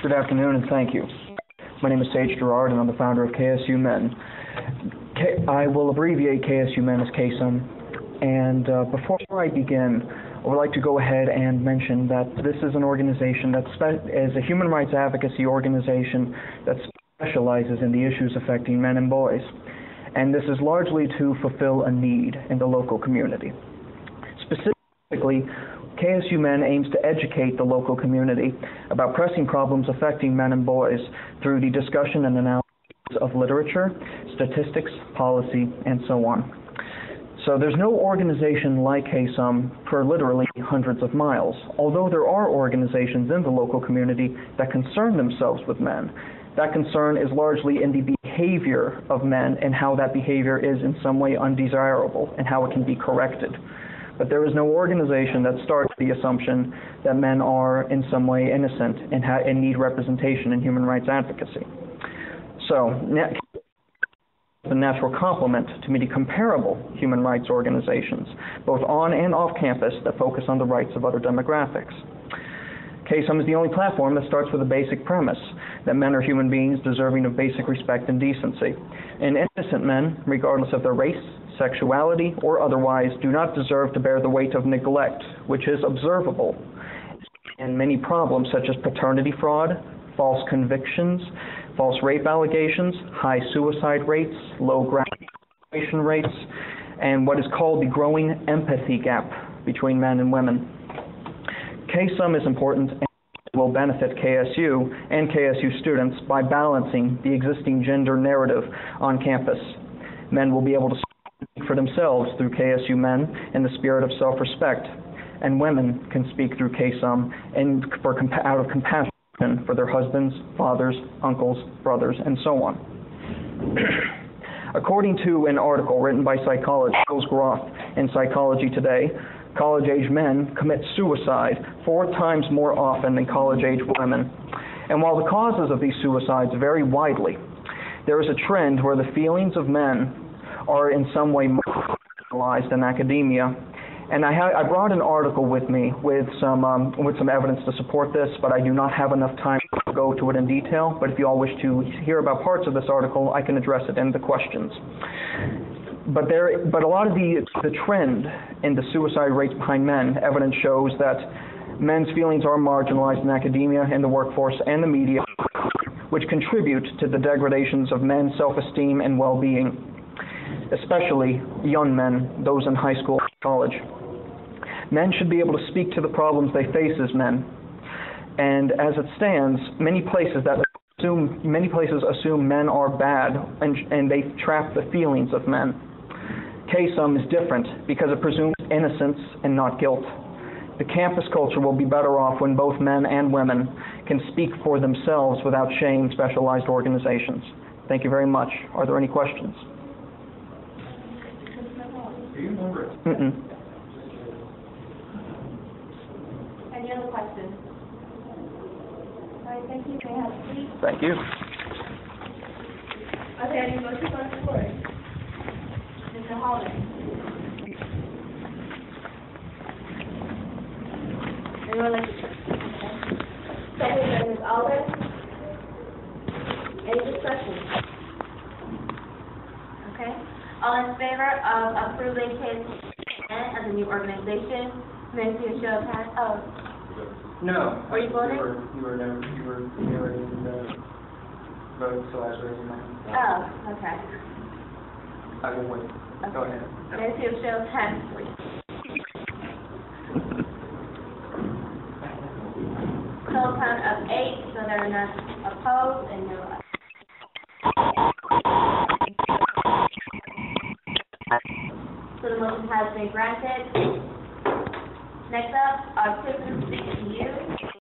Good afternoon, and thank you. My name is Sage Gerard, and I'm the founder of KSU Men. I will abbreviate KSU Men as KSUM. And before I begin, I would like to go ahead and mention that this is an organization that is a human rights advocacy organization that specializes in the issues affecting men and boys. And this is largely to fulfill a need in the local community. Specifically, KSU Men aims to educate the local community about pressing problems affecting men and boys through the discussion and analysis of literature, statistics, policy, and so on. So there's no organization like KSUM for literally hundreds of miles, although there are organizations in the local community that concern themselves with men. That concern is largely in the behavior of men and how that behavior is in some way undesirable and how it can be corrected. But there is no organization that starts the assumption that men are in some way innocent and need representation in human rights advocacy. So, the natural complement to many comparable human rights organizations, both on and off campus, that focus on the rights of other demographics. KSUM is the only platform that starts with a basic premise that men are human beings deserving of basic respect and decency. And innocent men, regardless of their race, sexuality, or otherwise, do not deserve to bear the weight of neglect, which is observable in many problems such as paternity fraud, false convictions, false rape allegations, high suicide rates, low graduation rates, and what is called the growing empathy gap between men and women. KSUM is important and will benefit KSU and KSU students by balancing the existing gender narrative on campus. Men will be able to speak for themselves through KSU Men in the spirit of self-respect, and women can speak through KSUM and out of compassion for their husbands, fathers, uncles, brothers, and so on. According to an article written by psychologist Jules Groff in Psychology Today, college-age men commit suicide 4 times more often than college-age women. And while the causes of these suicides vary widely, there is a trend where the feelings of men are in some way marginalized in academia. And I brought an article with me with some evidence to support this, but I do not have enough time to go to it in detail. But if you all wish to hear about parts of this article, I can address it in the questions. But a lot of the trend in the suicide rates behind men, evidence shows that men's feelings are marginalized in academia, in the workforce, and the media, which contribute to the degradations of men's self-esteem and well-being, especially young men, those in high school and college. Men should be able to speak to the problems they face as men. And as it stands, many places assume men are bad and they trap the feelings of men. KSUM is different because it presumes innocence and not guilt. The campus culture will be better off when both men and women can speak for themselves without shaming specialized organizations. Thank you very much. Are there any questions? Do you remember it? Any other questions? All right, thank you. May I have a seat? Thank you. Are there any motions on the floor? Mr. Holland. Anyone like to? Second by Ms. Alden. Any discussion? Okay. All in favor of approving KSU as a new organization, may I see a show of hands? Oh. No. Are you voting? You were never in the vote, so I was raising my hand. Oh, okay. I will wait. Okay. Go ahead. May I see a show of hands, please? Total count of 8, so there are none opposed and no. So the motion has been granted. Next up, our citizens speak to you.